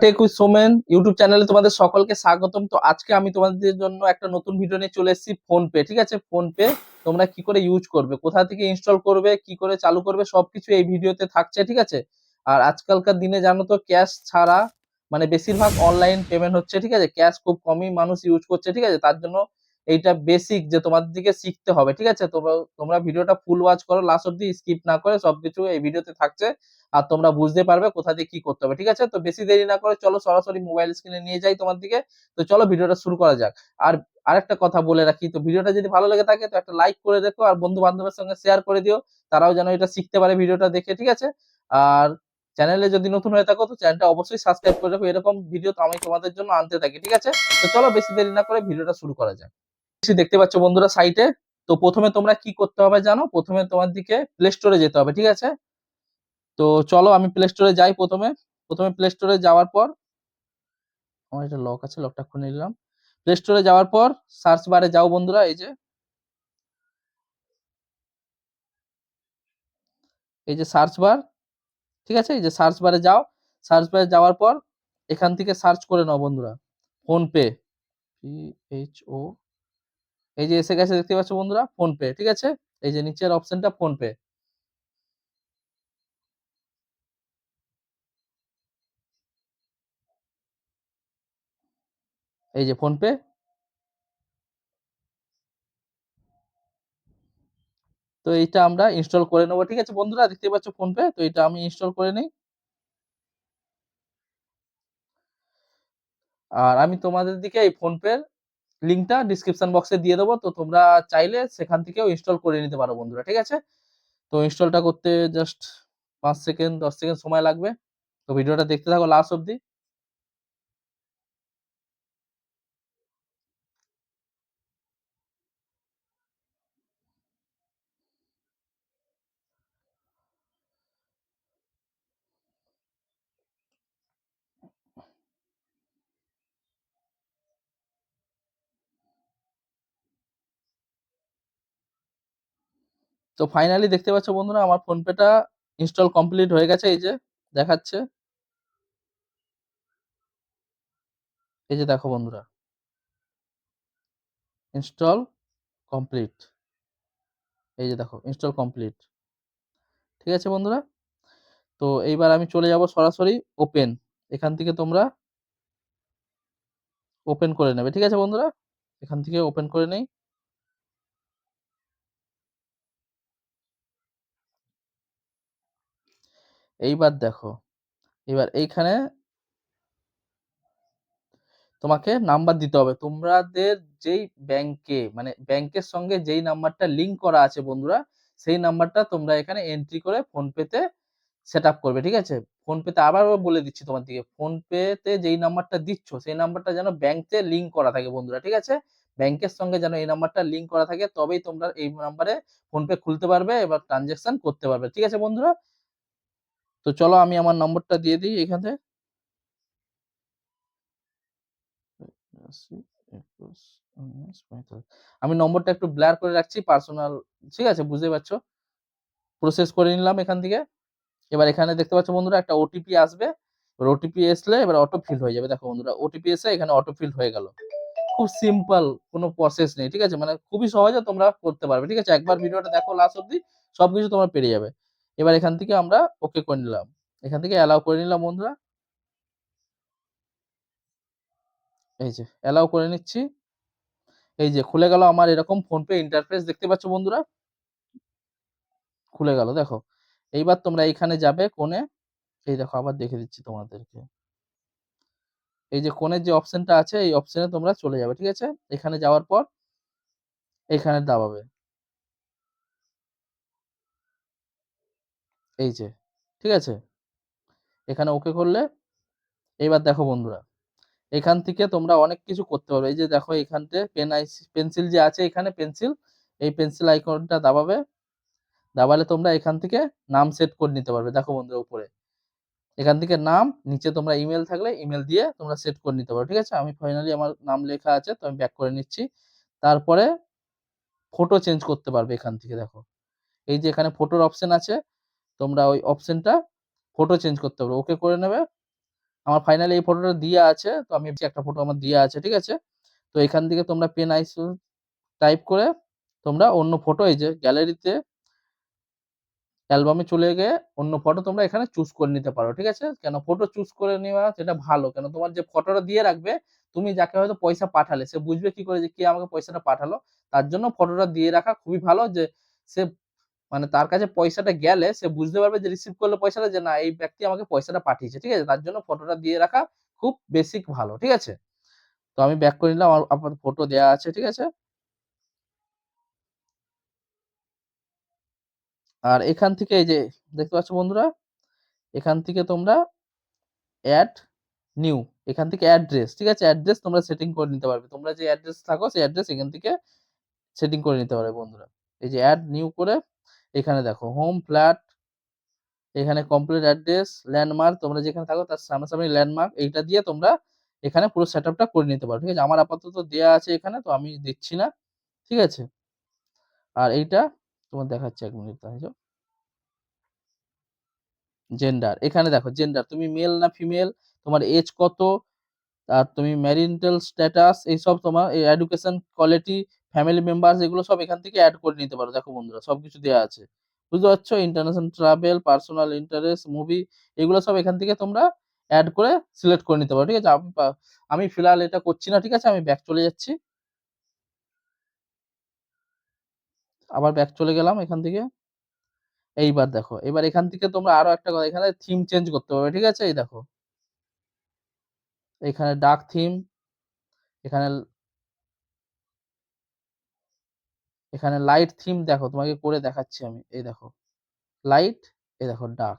Take with Somen YouTube চ্যানেলে তোমাদের সকলকে স্বাগতম। তো আজকে আমি তোমাদের জন্য একটা নতুন ভিডিও নিয়ে চলে এসেছি। ফোন পে, ঠিক আছে? ফোন পে তোমরা কি করে ইউজ করবে, কোথা থেকে ইনস্টল করবে, কি করে চালু করবে, সবকিছু এই ভিডিওতে থাকছে, ঠিক আছে? আর আজকালকার দিনে জানো তো ক্যাশ ছাড়া মানে বেশিরভাগ অনলাইন পেমেন্ট হচ্ছে, ঠিক আছে? ক্যাশ খুব কমই মানুষ ইউজ করছে, ঠিক আছে? তার জন্য এইটা বেসিক যে তোমাদের দিকে শিখতে হবে, ঠিক আছে? তোমরা তোমরা ভিডিওটা ফুল ওয়াচ করো, লাস্ট অব্দি স্কিপ না করে, সবকিছু এই ভিডিওতে থাকছে। আর তোমরা বুঝতে পারবে কোথা দিয়ে কি করতে হবে, ঠিক আছে? তো বেশি দেরি না করে চলো সরাসরি মোবাইল স্ক্রিনে নিয়ে যাই তোমার দিকে। তো চলো ভিডিওটা শুরু করা যাক। আর আরেকটা কথা বলে রাখি, তো ভিডিওটা যদি ভালো লেগে থাকে তো একটা লাইক করে দেখো, আর বন্ধু বান্ধবের সঙ্গে শেয়ার করে দিও, তারাও যেন এটা শিখতে পারে ভিডিওটা দেখে, ঠিক আছে? আর চ্যানেলে যদি নতুন হয়ে থাকো তো চ্যানেলটা অবশ্যই সাবস্ক্রাইব করে রাখো, এরকম ভিডিও তো আমি তোমাদের জন্য আনতে থাকি, ঠিক আছে? তো চলো বেশি দেরি না করে ভিডিওটা শুরু করা যাক। দেখতে পাচ্ছ বন্ধুরা সাইটে। তো প্রথমে তোমরা কি করতে হবে জানো? প্রথমে তোমার দিকে প্লে স্টোরে যেতে হবে, ঠিক আছে? তো চলো আমি প্লে স্টোরে যাই। প্রথমে প্রথমে প্লে স্টোরে যাওয়ার পর আমার এটা লক আছে, লকটা খুলে নিলাম। প্লে স্টোরে যাওয়ার পর সার্চ বারে যাও বন্ধুরা, এই যে সার্চ বার, ঠিক আছে? এই যে সার্চ বারে যাও। সার্চ বারে যাওয়ার পর এখান থেকে সার্চ করে নাও বন্ধুরা, ফোন পে। PHO, এই যে এসে গেছে, দেখতে পাচ্ছ বন্ধুরা, ফোন পে, ঠিক আছে? এই যে নিচের অপশনটা ফোন পে, এই যে ফোন পে। তো এইটা আমরা ইনস্টল করে নেবো, ঠিক আছে বন্ধুরা? দেখতে পাচ্ছ ফোন পে, তো এটা আমি ইনস্টল করে নিই। আর আমি তোমাদের দিকে এই ফোন পে লিঙ্কটা ডিসক্রিপশন বক্সে দিয়ে দেবো, তো তোমরা চাইলে সেখান থেকেও ইনস্টল করে নিতে পারো বন্ধুরা, ঠিক আছে? তো ইনস্টলটা করতে জাস্ট 5 সেকেন্ড 10 সেকেন্ড সময় লাগবে। তো ভিডিওটা দেখতে থাকো লাস্ট অব্দি। তো ফাইনালি দেখতে পাচ্ছ বন্ধুরা, আমার ফোন পেটা ইনস্টল কমপ্লিট হয়ে গেছে, এই যে দেখাচ্ছে। এই যে দেখো বন্ধুরা, ইনস্টল কমপ্লিট। এই যে দেখো ইনস্টল কমপ্লিট, ঠিক আছে বন্ধুরা? তো এইবার আমি চলে যাব সরাসরি ওপেন। এখান থেকে তোমরা ওপেন করে নেবে, ঠিক আছে বন্ধুরা? এখান থেকে ওপেন করে নেই। এইবার দেখো, এবার এইখানে তোমাকে নাম্বার দিতে হবে। তোমাদের যেই ব্যাংকে মানে ব্যাংকের সঙ্গে যেই নাম্বারটা লিঙ্ক করা আছে বন্ধুরা, সেই নাম্বারটা তোমরা এখানে এন্ট্রি করে ফোন পেতে সেট আপ করবে, ঠিক আছে? ফোন পেতে আবারও বলে দিচ্ছি তোমার দিকে, ফোন পেতে যেই নাম্বারটা দিচ্ছ সেই নাম্বারটা যেন ব্যাংকে লিঙ্ক করা থাকে বন্ধুরা, ঠিক আছে? ব্যাংকের সঙ্গে যেন এই নাম্বারটা লিঙ্ক করা থাকে, তবেই তোমরা এই নাম্বারে ফোন পে খুলতে পারবে এবার ট্রানজেকশন করতে পারবে, ঠিক আছে বন্ধুরা? তো চলো আমি আমার নম্বরটা দিয়ে দিই এখানে। 81, 19, 45। আমি নম্বরটা একটু ব্লার করে রাখছি, পার্সোনাল, ঠিক আছে? বুঝতে পারছো। প্রসেস করে নিলাম এখান থেকে। এবার এখানে দেখতে পাচ্ছ বন্ধুরা একটা ওটিপি আসবে। এবার ওটিপি আসলে এবার অটো ফিল হয়ে যাবে। দেখো বন্ধুরা, ওটিপি এসে এখানে অটো ফিল হয়ে গেল। খুব সিম্পল, কোনো প্রসেস নেই, ঠিক আছে? মানে খুবই সহজে তোমরা করতে পারবে, ঠিক আছে? একবার ভিডিওটা দেখো লাস্ট অব্দি, সবকিছু তোমরা পেরে যাবে। এবার এখান থেকে আমরা ওকে করে নিলাম, এখান থেকে অ্যালাউ করে নিলাম বন্ধুরা। এই যে অ্যালাউ করে নিচ্ছি। এই যে খুলে গেল আমার এরকম ফোন পে ইন্টারফেস, দেখতে পাচ্ছ বন্ধুরা? খুলে গেল দেখো। এইবার তোমরা এইখানে যাবে কোণে, এই দেখো আবার দেখে দিচ্ছি তোমাদেরকে। এই যে কোণের যে অপশনটা আছে এই অপশনে তোমরা চলে যাবে, ঠিক আছে? এখানে যাওয়ার পর এখানে দাবাবে, এই যে, ঠিক আছে? এখানে ওকে করলে এইবার দেখো বন্ধুরা, এখান থেকে তোমরা অনেক কিছু করতে পারবে। এই যে দেখো এখানতে পেন্সিল যে আছে, এখানে পেন্সিল, এই পেন্সিল আইকনটা দাবাবে। দাবালে তোমরা এখান থেকে নাম সেট করে নিতে পারবে। দেখো বন্ধুরা উপরে এখান থেকে নাম, নিচে তোমরা ইমেল থাকলে ইমেল দিয়ে তোমরা সেট করে নিতে পারো, ঠিক আছে? আমি ফাইনালি আমার নাম লেখা আছে, তো আমি ব্যাক করে নিচ্ছি। তারপরে ফটো চেঞ্জ করতে পারবে এখান থেকে। দেখো এই যে এখানে ফটোর অপশন আছে, তোমরা ওই অপশনটা ফটো চেঞ্জ করতে পারবে, ওকে করে নেবে। আমার ফাইনালি এই ফটোটা দেয়া আছে। তো আমি একটা ফটো আমার দেয়া আছে, ঠিক আছে? তো এখান থেকে তোমরা পেন আইসো টাইপ করে তোমরা অন্য ফটো এই যে গ্যালারিতে অ্যালবামে চলে গিয়ে অন্য ফটো তোমরা এখানে চুজ করে নিতে পারো, ঠিক আছে? কেন ফটো চুজ করে নেওয়া সেটা ভালো। কেন তোমার যে ফটোটা দিয়ে রাখবে, তুমি যাকে হয়তো পয়সা পাঠালে সে বুঝবে কি করে যে কে আমাকে পয়সাটা পাঠালো। তার জন্য ফটোটা দিয়ে রাখা খুবই ভালো যে সে মানে তার কাছে পয়সাটা গেলে সে বুঝতে পারবে যে রিসিভ করলো পয়সাটা যে না এই ব্যক্তি আমাকে পয়সাটা পাঠিয়েছে, ঠিক আছে? তার জন্য ফটোটা দিয়ে রাখা খুব বেসিক ভালো, ঠিক আছে? তো আমি ব্যাক করে নিলাম। আমার ফটো দেয়া আছে, ঠিক আছে? আর এখান থেকে এই যে দেখতে পাচ্ছ বন্ধুরা, এখান থেকে তোমরা এড নিউ, এখান থেকে অ্যাড্রেস, ঠিক আছে? অ্যাড্রেস তোমরা সেটিং করে নিতে পারবে। তোমরা যে অ্যাড্রেস থাকো সেই অ্যাড্রেস এখান থেকে সেটিং করে নিতে পারবে বন্ধুরা। এই যে এড নিউ করে এখানে দেখো হোম ফ্ল্যাট, এখানে কমপ্লিট অ্যাড্রেস, ল্যান্ডমার্ক, তোমরা যেখানে থাকো তার সামনাসামনি ল্যান্ডমার্ক এইটা দিয়ে তোমরা এখানে পুরো সেটআপটা করে নিতে পারো, ঠিক আছে? আমার আপাতত দেয়া আছে এখানে, তো আমি দিচ্ছি না, ঠিক আছে? আর এইটা তোমার দেখাচ্ছি ১ মিনিট দাঁড়াও। জেন্ডার, এখানে দেখো জেন্ডার তুমি মেল না ফিমেল, তোমার এজ কত, আর তুমি ম্যারিটাল স্ট্যাটাস এইসব তোমার এই এডুকেশন কোয়ালিটি, ফ্যামিলি মেম্বারস এগুলো সব এখান থেকে অ্যাড করে নিতে পারো। দেখো বন্ধুরা সবকিছু দেওয়া আছে, বুঝতে পারছো? International travel, personal interest, movie, এগুলো সব এখান থেকে তোমরা অ্যাড করে সিলেক্ট করে নিতে পারো, ঠিক আছে? আমি ফিলহাল এটা করছি না, ঠিক আছে? আমি ব্যাক চলে যাচ্ছি, আবার ব্যাক চলে গেলাম এখান থেকে। এইবার দেখো, এবার এখান থেকে তোমরা আরো একটা কথা, এখানে থিম চেঞ্জ করতে পারবে, ঠিক আছে? এই দেখো এখানে ডার্ক থিম, এখানে এখানে লাইট থিম, দেখো তোমাকে করে দেখাচ্ছি আমি, এই দেখো লাইট, এই দেখো ডার্ক,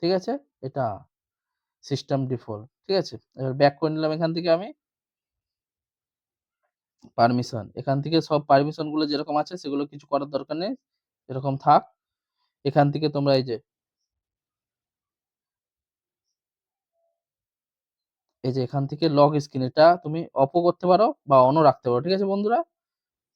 ঠিক আছে? এটা সিস্টেম ডিফল্ট, ঠিক আছে? এবার ব্যাক করে নিলাম এখান থেকে আমি। পারমিশন, এখান থেকে সব পারমিশন গুলো যেরকম আছে সেগুলো কিছু করার দরকার নেই, এরকম থাক। এখান থেকে তোমরা এই যে এখান থেকে লক স্ক্রিন, এটা তুমি অফও করতে পারো বা অনও রাখতে পারো, ঠিক আছে বন্ধুরা?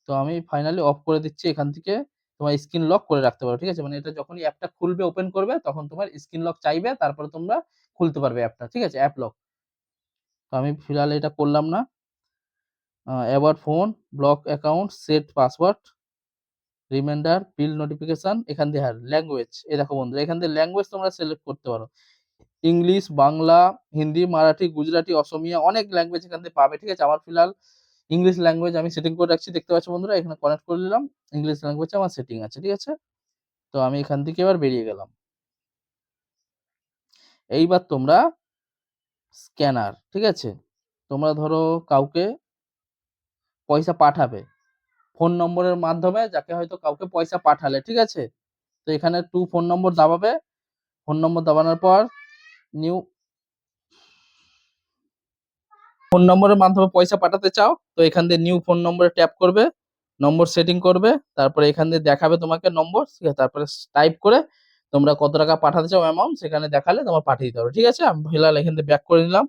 তো আমি ফাইনালি অফ করে দিচ্ছি। এখান থেকে তোমার স্ক্রিন লক করে রাখতে পারো, ঠিক আছে? মানে এটা যখনই অ্যাপটা খুলবে ওপেন করবে তখন তোমার স্ক্রিন লক চাইবে, তারপরে তোমরা খুলতে পারবে অ্যাপটা, ঠিক আছে? App lock. তো আমি ফিলহাল এটা করলাম না। About phone, block account, set password, reminder, bill notification, এখান দিয়ে ল্যাঙ্গুয়েজ, এই দেখো বন্ধুরা এখান থেকে ল্যাঙ্গুয়েজ তোমরা সিলেক্ট করতে পারো। ইংলিশ, বাংলা, হিন্দি, মারাঠি, গুজরাটি, অসমিয়া, অনেক ল্যাঙ্গুয়েজ এখান থেকে পাবে, ঠিক আছে? আমার ফিলহাল ইংলিশ ল্যাঙ্গুয়েজ আমি সেটিং করে রাখছি, দেখতে পাচ্ছ বন্ধুরা এখানে কানেক্ট করে নিলাম। ইংলিশ ল্যাঙ্গুয়েজে আমার সেটিং আছে, ঠিক আছে? তো আমি এখান থেকে এবার বেরিয়ে গেলাম। এইবার তোমরা স্ক্যানার, ঠিক আছে? তোমরা ধরো কাউকে পয়সা পাঠাবে ফোন নম্বরের মাধ্যমে, যাকে হয়তো কাউকে পয়সা পাঠালে, ঠিক আছে? তো এখানে ফোন নম্বর দাবাবে, ফোন নম্বর দাবানোর পর নিউ ফোন নম্বরের মাধ্যমে পয়সা পাঠাতে চাও, তো এখান দিয়ে নিউ ফোন নম্বরে ট্যাপ করবে, নম্বর সেটিং করবে, তারপরে এখান দিয়ে দেখাবে তোমাকে নম্বর, ঠিক আছে? তারপরে টাইপ করে তোমরা কত টাকা পাঠাতে চাও অ্যামাউন্ট সেখানে দেখালে তোমার পাঠিয়ে দিতে হবে, ঠিক আছে? আমি ফিলহাল এখান থেকে ব্যাক করে নিলাম।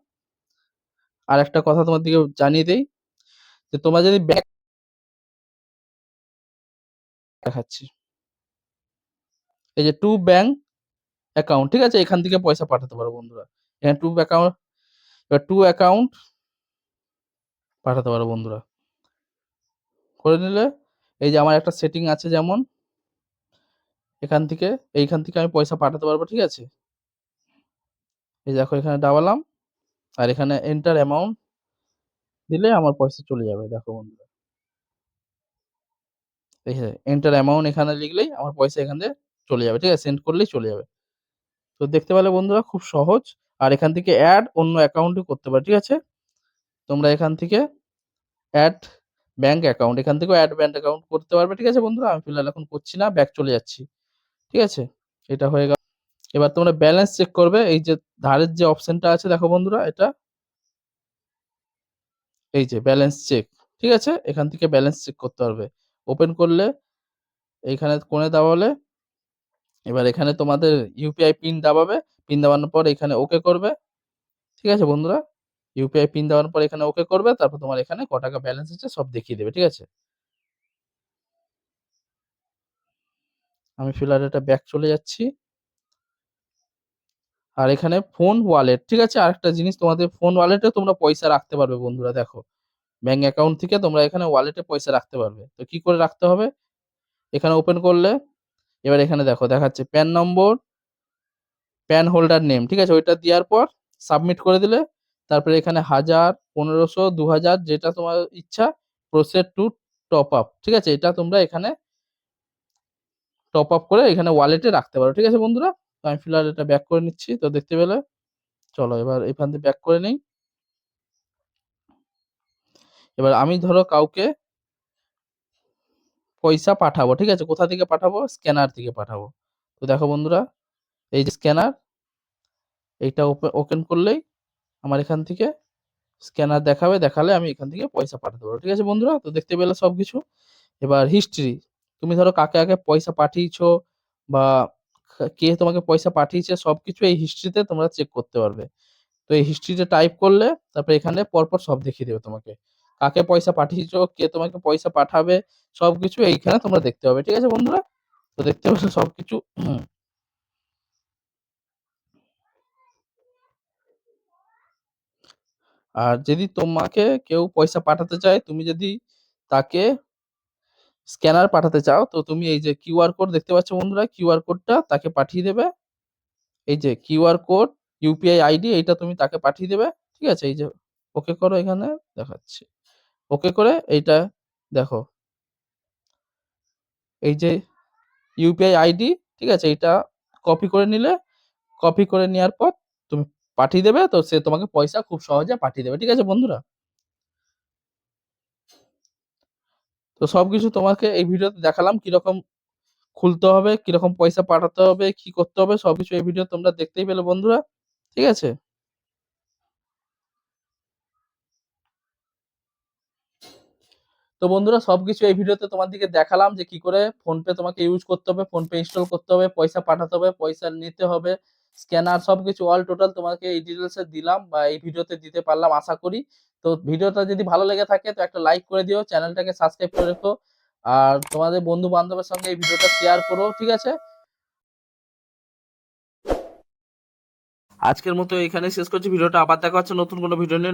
আর একটা কথা তোমার দিকে জানিয়ে দেই, যে তোমরা যদি ব্যাক দেখাচ্ছি, এই যে টু ব্যাংক অ্যাকাউন্ট, ঠিক আছে? এখান থেকে পয়সা পাঠাতে পারো বন্ধুরা। এখানে টু অ্যাকাউন্ট, এবার টু অ্যাকাউন্ট পাঠাতে পারো বন্ধুরা। করে নিলে এই যে আমার একটা সেটিং আছে, যেমন এখান থেকে এইখান থেকে আমি পয়সা পাঠাতে পারবো, ঠিক আছে? এই দেখো এখানে দাবালাম, আর এখানে এন্টার অ্যামাউন্ট দিলে আমার পয়সা চলে যাবে, দেখো বন্ধুরা। এই যে এন্টার অ্যামাউন্ট এখানে লিখলেই আমার পয়সা এখান থেকে চলে যাবে, ঠিক আছে? সেন্ড করলেই চলে যাবে। তো দেখতে পেলে বন্ধুরা খুব সহজ। আর এখান থেকে অ্যাড অন্য অ্যাকাউন্টে করতে পারো, ঠিক আছে? তোমরা এখান থেকে অ্যাড ব্যাংক অ্যাকাউন্ট, এখান থেকেও অ্যাড ব্যাংক অ্যাকাউন্ট করতে পারবে, ঠিক আছে বন্ধুরা? আমি ফিলহাল এখন করছি না, ব্যাক চলে যাচ্ছি, ঠিক আছে? এটা হয়ে গেল। এবার তোমরা ব্যালেন্স চেক করবে, এই যে ধারের যে অপশনটা আছে দেখো বন্ধুরা, এটা এই যে ব্যালেন্স চেক, ঠিক আছে? এখান থেকে ব্যালেন্স চেক করতে পারবে। ওপেন করলে এইখানে কোণে দাবালে, এবার এখানে তোমাদের ইউপিআই পিন দাবাবে, পিন দাবানোর পর এখানে ওকে করবে, ঠিক আছে বন্ধুরা? ইউপিআই পিন দেওয়ার পর এখানে ওকে করবে, তারপর তোমার এখানে ক টাকা ব্যালেন্স আছে সব দেখিয়ে দেবে, ঠিক আছে? আমি ফিলহাল এটা ব্যাক চলে যাচ্ছি। আর এখানে ফোন ওয়ালেট, ঠিক আছে। আরেকটা জিনিস, তোমাদের ফোন ওয়ালেটে তোমরা পয়সা রাখতে পারবে বন্ধুরা। দেখো, ব্যাংক অ্যাকাউন্ট থেকে তোমরা এখানে ওয়ালেটে পয়সা রাখতে পারবে। তো কি করে রাখতে হবে, এখানে ওপেন করলে এবার এখানে দেখো দেখাচ্ছে PAN number, pan holder name, ঠিক আছে। ওইটা দেওয়ার পর সাবমিট করে দিলে তারপরে এখানে 1000, 1500, 2000 যেটা তোমার ইচ্ছা, প্রসেস টু টপ আপ, ঠিক আছে। এটা তোমরা এখানে টপ আপ করে এখানে ওয়ালেটে রাখতে পারো, ঠিক আছে বন্ধুরা। তো আমি ফিলহাল এটা ব্যাক করে নিচ্ছি। তো দেখতে পেলে, চলো এবার এখান থেকে ব্যাক করে নিই। এবার আমি ধরো কাউকে পয়সা পাঠাবো, ঠিক আছে। কোথা থেকে পাঠাবো, স্ক্যানার থেকে পাঠাবো। তো দেখো বন্ধুরা, এই যে স্ক্যানার, এইটা ওপেন করলেই আমার এখান থেকে স্ক্যানার দেখাবে, দেখালে আমি এখান থেকে পয়সা পাঠাতে পারবো, ঠিক আছে বন্ধুরা। তো দেখতে পেলে সবকিছু। এবার হিস্ট্রি, তুমি ধরো কাকে কাকে পয়সা পাঠিয়েছো বা কে তোমাকে পয়সা পাঠিয়েছে সবকিছু এই হিস্ট্রিতে তোমরা চেক করতে পারবে। তো এই হিস্ট্রিতে টাইপ করলে তারপরে এখানে পরপর সব দেখিয়ে দেবে তোমাকে, কাকে পয়সা পাঠিয়েছো, কে তোমাকে পয়সা পাঠাবে, সবকিছু এইখানে তোমরা দেখতে পাবে, ঠিক আছে বন্ধুরা। তো দেখতে পাচ্ছ সবকিছু। আর যদি তোমাকে কেউ পয়সা পাঠাতে চায়, তুমি যদি তাকে স্ক্যানার পাঠাতে চাও, তো তুমি এই যে কিউআর কোড দেখতে পাচ্ছ বন্ধুরা, কিউআর কোডটা তাকে পাঠিয়ে দেবে। এই যে কিউআর কোড, ইউপিআই আইডি, এইটা তুমি তাকে পাঠিয়ে দেবে, ঠিক আছে। এই যে ওকে করো, এখানে দেখাচ্ছে, ওকে করে এইটা দেখো, এই যে ইউপিআই আইডি, ঠিক আছে। এইটা কপি করে নিলে, কপি করে নেওয়ার পর তুমি পাঠিয়ে দেবে, তো সে তোমাকে পয়সা খুব সহজে পাঠিয়ে দেবে, ঠিক আছে বন্ধুরা। তো সবকিছু তোমাকে এই ভিডিওতে দেখালাম, কিরকম খুলতে হবে, কিরকম পয়সা পাঠাতে হবে, কি করতে হবে, সবকিছু এই ভিডিও তোমরা দেখতেই পেলে বন্ধুরা, ঠিক আছে। তো বন্ধুরা, সবকিছু এই ভিডিওতে তোমাদেরকে দেখালাম যে কি করে ফোনপে তোমাকে ইউজ করতে হবে, ফোনপে ইনস্টল করতে হবে, পয়সা পাঠাতে হবে, পয়সা নিতে হবে, স্ক্যানার, সবকিছু অল টোটাল তোমাকে এই ডিটেলসে দিলাম বা এই ভিডিওতে দিতে পারলাম আশা করি। তো ভিডিওটা যদি ভালো লেগে থাকে তো একটা লাইক করে দিও, চ্যানেলটাকে সাবস্ক্রাইব করে রেখো, আর তোমাদের বন্ধু বান্ধবের সঙ্গে এই ভিডিওটা শেয়ার করো, ঠিক আছে। আজকের মতো এখানে শেষ করছি ভিডিওটা, আবার দেখা হচ্ছে নতুন কোনো ভিডিও নিয়ে।